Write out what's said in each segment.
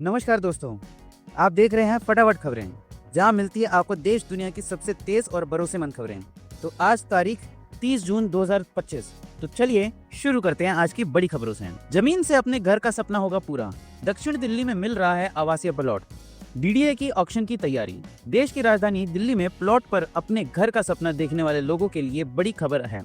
नमस्कार दोस्तों, आप देख रहे हैं फटाफट खबरें, जहां मिलती है आपको देश दुनिया की सबसे तेज और भरोसेमंद खबरें। तो आज तारीख 30 जून 2025। तो चलिए शुरू करते हैं आज की बड़ी खबरों से। जमीन से अपने घर का सपना होगा पूरा, दक्षिण दिल्ली में मिल रहा है आवासीय प्लॉट। डीडीए की ऑक्शन की तैयारी। देश की राजधानी दिल्ली में प्लॉट पर अपने घर का सपना देखने वाले लोगों के लिए बड़ी खबर है।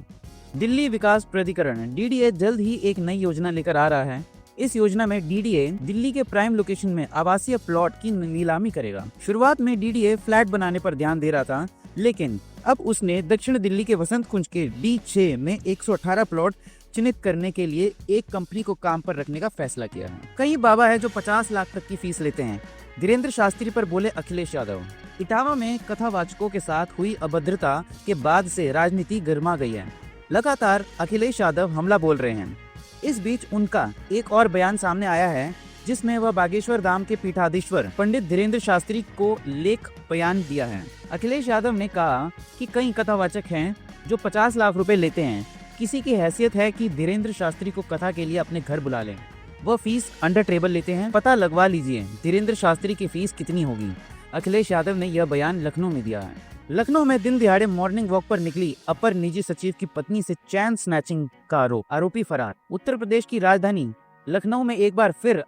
दिल्ली विकास प्राधिकरण डीडीए जल्द ही एक नई योजना लेकर आ रहा है। इस योजना में डीडीए दिल्ली के प्राइम लोकेशन में आवासीय प्लॉट की नीलामी करेगा। शुरुआत में डीडीए फ्लैट बनाने पर ध्यान दे रहा था, लेकिन अब उसने दक्षिण दिल्ली के वसंत कुंज के D6 में 118 प्लॉट चिन्हित करने के लिए एक कंपनी को काम पर रखने का फैसला किया है। कई बाबा है जो 50 लाख तक की फीस लेते हैं, धीरेन्द्र शास्त्री पर बोले अखिलेश यादव। इटावा में कथावाचकों के साथ हुई अभद्रता के बाद से राजनीति गर्मा गई है। लगातार अखिलेश यादव हमला बोल रहे हैं। इस बीच उनका एक और बयान सामने आया है, जिसमें वह बागेश्वर धाम के पीठाधीश्वर पंडित धीरेन्द्र शास्त्री को लेख बयान दिया है। अखिलेश यादव ने कहा कि कई कथावाचक हैं जो 50 लाख रुपए लेते हैं। किसी की हैसियत है कि धीरेन्द्र शास्त्री को कथा के लिए अपने घर बुला लें। वह फीस अंडर टेबल लेते हैं। पता लगवा लीजिए धीरेन्द्र शास्त्री की फीस कितनी होगी। अखिलेश यादव ने यह बयान लखनऊ में दिया है। लखनऊ में दिन दिहाड़े मॉर्निंग वॉक पर निकली अपर निजी सचिव की पत्नी से चैन स्नैचिंग का आरोपी फरार। उत्तर प्रदेश की राजधानी लखनऊ में एक बार फिर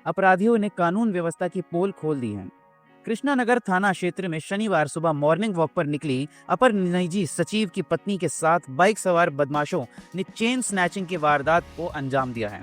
अपराधियों ने कानून व्यवस्था की पोल खोल दी है। कृष्णानगर थाना क्षेत्र में शनिवार सुबह मॉर्निंग वॉक पर निकली अपर निजी सचिव की पत्नी के साथ बाइक सवार बदमाशों ने चेन स्नैचिंग की वारदात को अंजाम दिया है।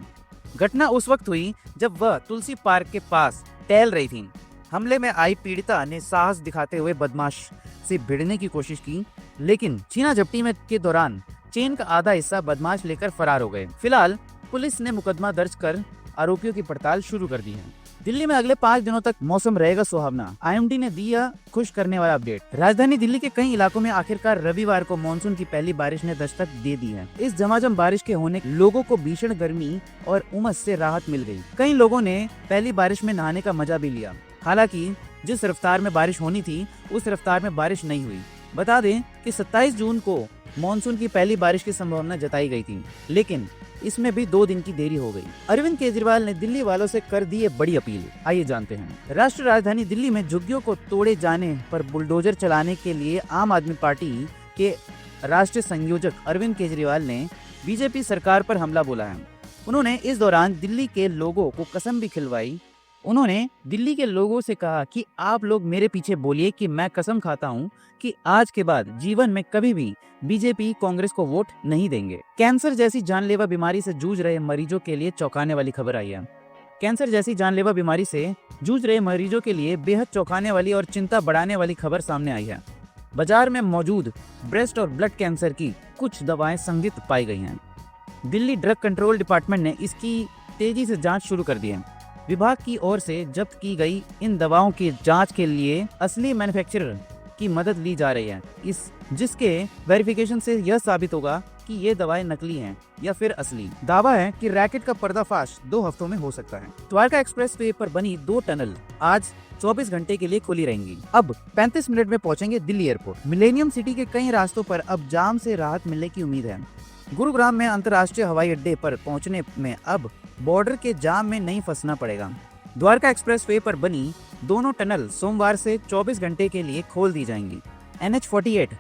घटना उस वक्त हुई जब वह तुलसी पार्क के पास टहल रही थी। हमले में आई पीड़िता ने साहस दिखाते हुए बदमाश से भिड़ने की कोशिश की, लेकिन छीना झपटी में के दौरान चेन का आधा हिस्सा बदमाश लेकर फरार हो गए। फिलहाल पुलिस ने मुकदमा दर्ज कर आरोपियों की पड़ताल शुरू कर दी है। दिल्ली में अगले 5 दिनों तक मौसम रहेगा सुहावना। आईएमडी ने दिया खुश करने वाला अपडेट। राजधानी दिल्ली के कई इलाकों में आखिरकार रविवार को मानसून की पहली बारिश ने दस्तक दे दी है। इस झमाझम बारिश के होने लोगों को भीषण गर्मी और उमस से राहत मिल गई। कई लोगों ने पहली बारिश में नहाने का मजा भी लिया। हालांकि जिस रफ्तार में बारिश होनी थी उस रफ्तार में बारिश नहीं हुई। बता दें कि 27 जून को मानसून की पहली बारिश की संभावना जताई गई थी, लेकिन इसमें भी 2 दिन की देरी हो गई। अरविंद केजरीवाल ने दिल्ली वालों से कर दी है बड़ी अपील। आइए जानते हैं। राष्ट्रीय राजधानी दिल्ली में झुग्गियों को तोड़े जाने पर बुलडोजर चलाने के लिए आम आदमी पार्टी के राष्ट्रीय संयोजक अरविंद केजरीवाल ने बीजेपी सरकार पर हमला बोला है। उन्होंने इस दौरान दिल्ली के लोगों को कसम भी खिलवाई। उन्होंने दिल्ली के लोगों से कहा कि आप लोग मेरे पीछे बोलिए कि मैं कसम खाता हूं कि आज के बाद जीवन में कभी भी बीजेपी कांग्रेस को वोट नहीं देंगे। कैंसर जैसी जानलेवा बीमारी से जूझ रहे मरीजों के लिए चौंकाने वाली खबर आई है। कैंसर जैसी जानलेवा बीमारी से जूझ रहे मरीजों के लिए बेहद चौंकाने वाली और चिंता बढ़ाने वाली खबर सामने आई है। बाजार में मौजूद ब्रेस्ट और ब्लड कैंसर की कुछ दवाएं संदिग्ध पाई गई हैं। दिल्ली ड्रग कंट्रोल डिपार्टमेंट ने इसकी तेजी से जांच शुरू कर दी है। विभाग की ओर से जब्त की गई इन दवाओं की जांच के लिए असली मैन्युफैक्चरर की मदद ली जा रही है, जिसके वेरिफिकेशन से यह साबित होगा कि ये दवाएं नकली हैं या फिर असली। दावा है कि रैकेट का पर्दाफाश 2 हफ्तों में हो सकता है। द्वारका एक्सप्रेस वे पर बनी 2 टनल आज 24 घंटे के लिए खुली रहेंगी। अब 35 मिनट में पहुंचेंगे दिल्ली एयरपोर्ट। मिलेनियम सिटी के कई रास्तों पर अब जाम से राहत मिलने की उम्मीद है। गुरुग्राम में अंतर्राष्ट्रीय हवाई अड्डे पर पहुंचने में अब बॉर्डर के जाम में नहीं फंसना पड़ेगा। द्वारका एक्सप्रेस वे पर बनी दोनों टनल सोमवार से 24 घंटे के लिए खोल दी जाएंगी। NH48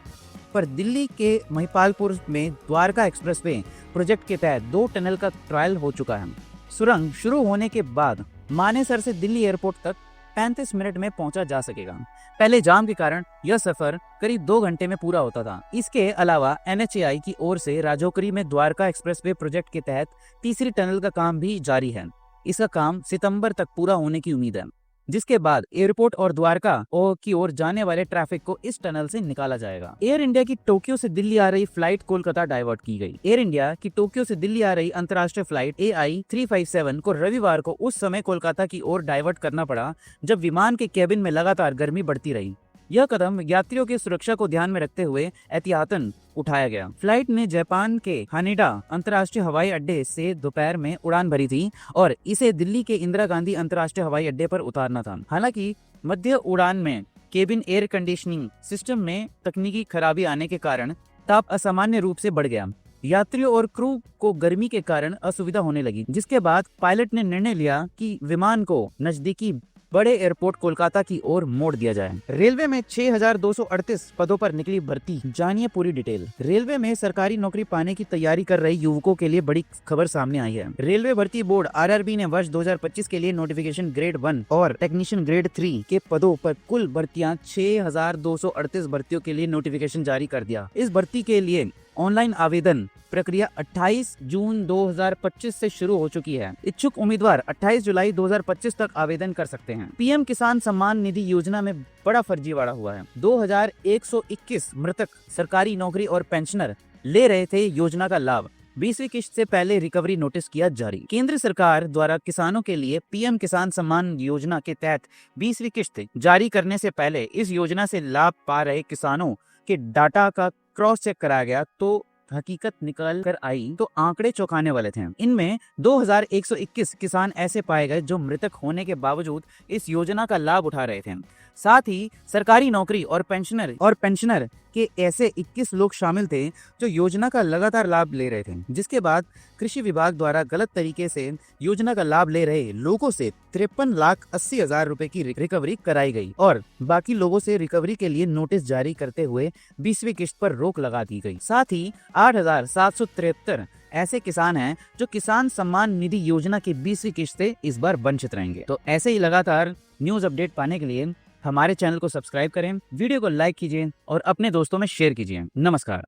पर दिल्ली के महिपालपुर में द्वारका एक्सप्रेस वे प्रोजेक्ट के तहत 2 टनल का ट्रायल हो चुका है। सुरंग शुरू होने के बाद मानेसर से दिल्ली एयरपोर्ट तक 35 मिनट में पहुंचा जा सकेगा। पहले जाम के कारण यह सफर करीब 2 घंटे में पूरा होता था। इसके अलावा NHAI की ओर से राजौकरी में द्वारका एक्सप्रेसवे प्रोजेक्ट के तहत तीसरी टनल का काम भी जारी है। इसका काम सितंबर तक पूरा होने की उम्मीद है, जिसके बाद एयरपोर्ट और द्वारका की ओर जाने वाले ट्रैफिक को इस टनल से निकाला जाएगा। एयर इंडिया की टोक्यो से दिल्ली आ रही फ्लाइट कोलकाता डाइवर्ट की गई। एयर इंडिया की टोक्यो से दिल्ली आ रही अंतर्राष्ट्रीय फ्लाइट AI357 को रविवार को उस समय कोलकाता की ओर डाइवर्ट करना पड़ा जब विमान के केबिन में लगातार गर्मी बढ़ती रही। यह कदम यात्रियों की सुरक्षा को ध्यान में रखते हुए एहतियातन उठाया गया। फ्लाइट ने जापान के हानेडा अंतर्राष्ट्रीय हवाई अड्डे से दोपहर में उड़ान भरी थी और इसे दिल्ली के इंदिरा गांधी अंतर्राष्ट्रीय हवाई अड्डे पर उतारना था। हालांकि मध्य उड़ान में केबिन एयर कंडीशनिंग सिस्टम में तकनीकी खराबी आने के कारण ताप असामान्य रूप से बढ़ गया। यात्रियों और क्रू को गर्मी के कारण असुविधा होने लगी, जिसके बाद पायलट ने निर्णय लिया कि विमान को नजदीकी बड़े एयरपोर्ट कोलकाता की ओर मोड़ दिया जाए। रेलवे में 6238 पदों पर निकली भर्ती, जानिए पूरी डिटेल। रेलवे में सरकारी नौकरी पाने की तैयारी कर रहे युवकों के लिए बड़ी खबर सामने आई है। रेलवे भर्ती बोर्ड आरआरबी ने वर्ष 2025 के लिए नोटिफिकेशन ग्रेड 1 और टेक्नीशियन ग्रेड 3 के पदों पर कुल भर्तियां 6238 भर्तियों के लिए नोटिफिकेशन जारी कर दिया। इस भर्ती के लिए ऑनलाइन आवेदन प्रक्रिया 28 जून 2025 से शुरू हो चुकी है। इच्छुक उम्मीदवार 28 जुलाई 2025 तक आवेदन कर सकते हैं। पीएम किसान सम्मान निधि योजना में बड़ा फर्जीवाड़ा हुआ है। 2121 मृतक सरकारी नौकरी और पेंशनर ले रहे थे योजना का लाभ। 20वीं किश्त से पहले रिकवरी नोटिस किया जारी। केंद्र सरकार द्वारा किसानों के लिए पीएम किसान सम्मान योजना के तहत 20वीं किश्त जारी करने से पहले इस योजना से लाभ पा रहे किसानों के डाटा का क्रॉस चेक कराया गया तो हकीकत निकल कर आई तो आंकड़े चौंकाने वाले थे। इनमें 2121 किसान ऐसे पाए गए जो मृतक होने के बावजूद इस योजना का लाभ उठा रहे थे। साथ ही सरकारी नौकरी और पेंशनर के ऐसे 21 लोग शामिल थे जो योजना का लगातार लाभ ले रहे थे, जिसके बाद कृषि विभाग द्वारा गलत तरीके से योजना का लाभ ले रहे लोगों से 53,80,000 रुपए की रिकवरी कराई गई और बाकी लोगों से रिकवरी के लिए नोटिस जारी करते हुए 20वीं किश्त पर रोक लगा दी गई। साथ ही 8,773 ऐसे किसान हैं जो किसान सम्मान निधि योजना की 20वीं किश्त से इस बार वंचित रहेंगे। तो ऐसे ही लगातार न्यूज अपडेट पाने के लिए हमारे चैनल को सब्सक्राइब करें, वीडियो को लाइक कीजिए और अपने दोस्तों में शेयर कीजिए। नमस्कार।